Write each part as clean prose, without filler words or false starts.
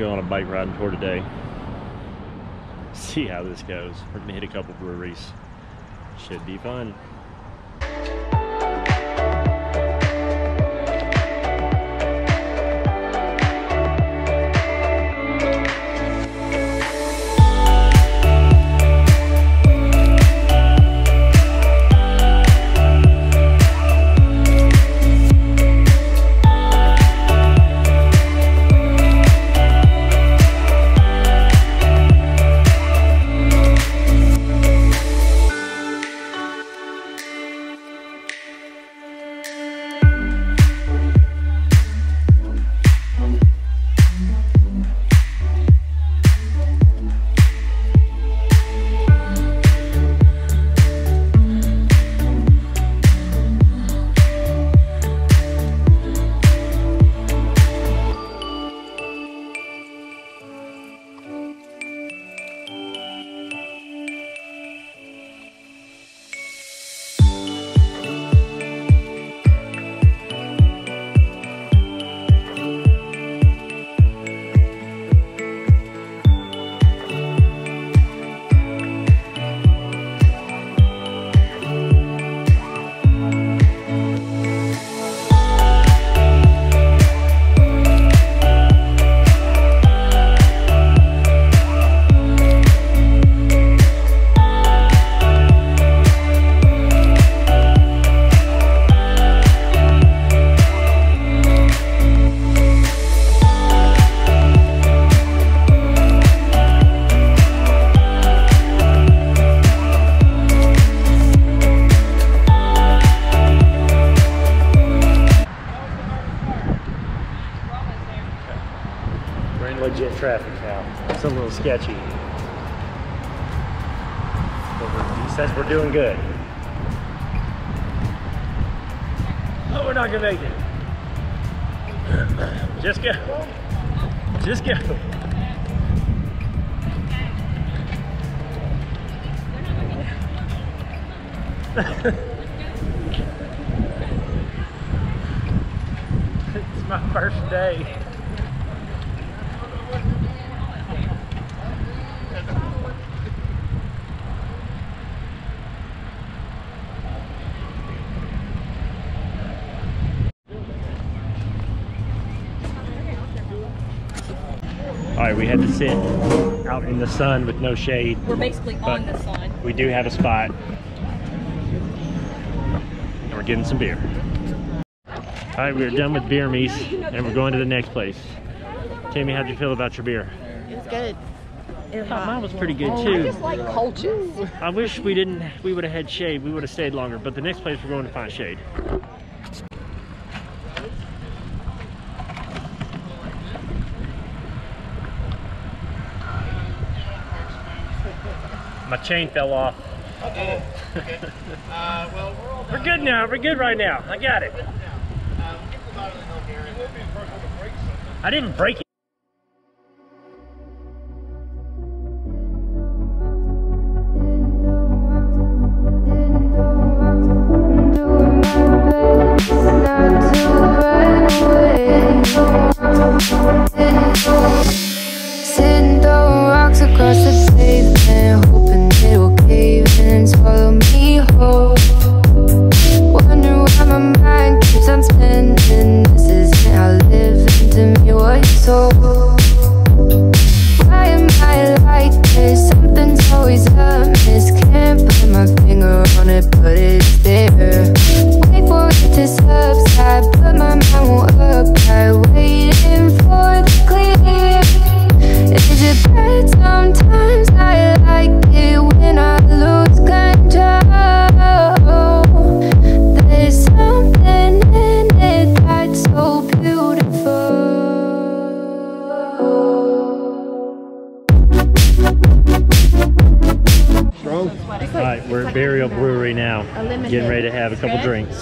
go on a bike riding tour today. See how this goes. We're gonna hit a couple breweries. Should be fun. Legit traffic now. It's a little sketcy. But he says we're doing good. Oh, we're not gonna make it. Just go. Just go. It's my first day. All right, we had to sit out in the sun with no shade. We're basically on the sun. We do have a spot. And we're getting some beer. All right, we're done with beer meets and we're going to the next place. Tammy, how'd you feel about your beer? It was good. I thought mine was pretty good I too. just like cultures. I wish we would have had shade. We would have stayed longer, but the next place we're going to find shade. My chain fell off. Okay. Well, We're good now. We're good right now. I got it. I didn't break it. Sitting throwing rocks across the pavement, hoping it'll cave in and swallow me whole. Wonder why my mind keeps on spinning. This isn't how living to me was told. Why am I like this? Something's always amiss. Can't put my finger on it, but it's there. Wait for it to subside, but my mind won't apply. Waiting for the clear. Is it bad sometimes? I like it when I lose control. There's something in it that's so beautiful. strong. All right, we're at Burial Brewery now. Getting ready to have a couple drinks.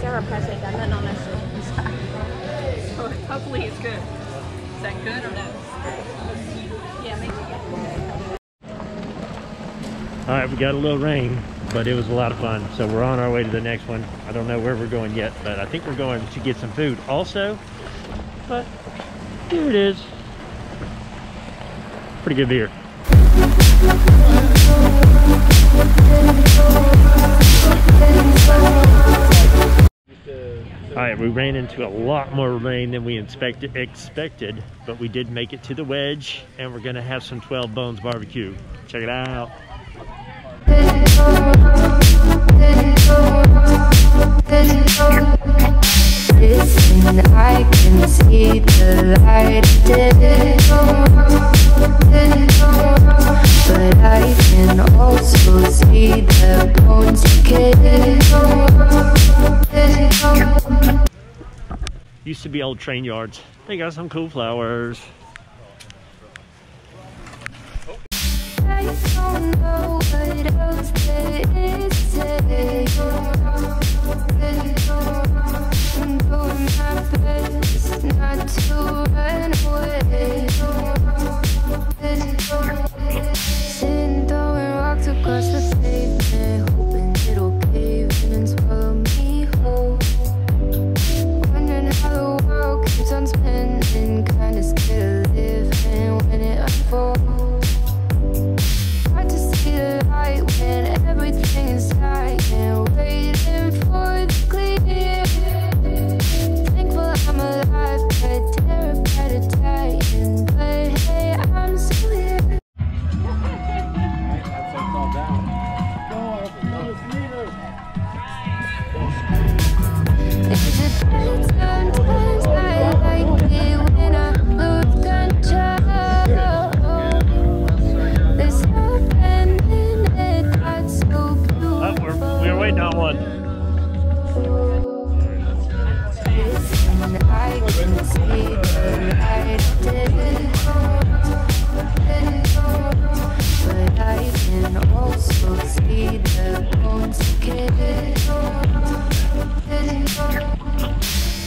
Sarah Press ain't got nothing on that shit. Hopefully it's good. Is that good or no? Yeah, make it good. All right, we got a little rain, but it was a lot of fun. So we're on our way to the next one. I don't know where we're going yet, but I think we're going to get some food. Also, but here it is. Pretty good beer. Alright, we ran into a lot more rain than we expected, but we did make it to the wedge, and we're gonna have some 12 Bones barbecue. Check it out. Listen, I can see the light, but I can also see the bones decay. Used to be old train yards. They got some cool flowers. I don't know what else there is to say. I'm doing my best not to run away. Sitting throwing rocks across the pavement, hoping it'll cave in and swallow me whole. Wondering how the world keeps on spinning, kinda scared of living when it unfolds. Hard to see the light when everything is dying, waiting for the clear. Thankful I'm alive, but terrified of dying. But hey, I'm still here. Is it bad sometimes? I like it when I lose control. This happened and it got so beautiful. We're waiting on one. And I can see the light, but I can also see the bones decay.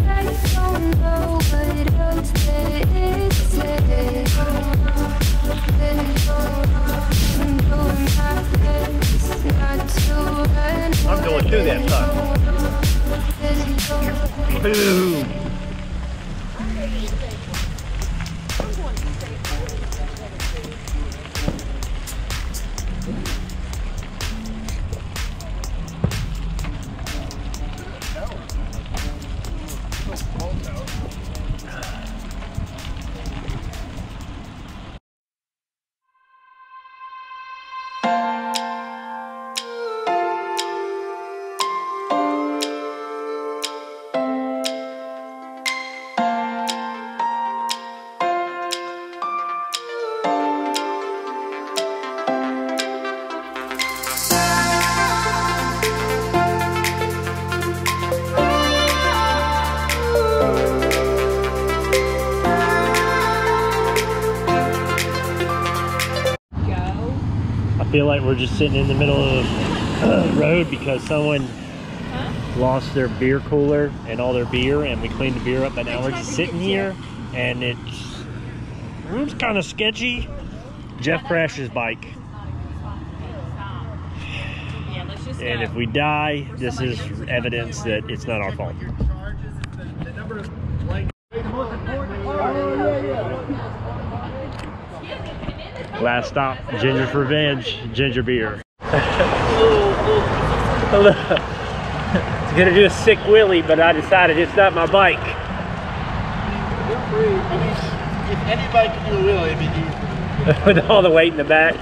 I don't know what else there is to say. I'm doing my best not to run away. I'm going through that tunnel. Boom. I feel like we're just sitting in the middle of the road because someone lost their beer cooler and all their beer, and we cleaned the beer up, but now we're just sitting here and the room's kind of sketchy. Jeff crashed his bike, and if we die, this is evidence that it's not our fault. Last stop, Ginger's Revenge, ginger beer. I was gonna do a sick wheelie, but I decided it's not my bike. If anybody can do a wheelie, it'd be you. With all the weight in the back.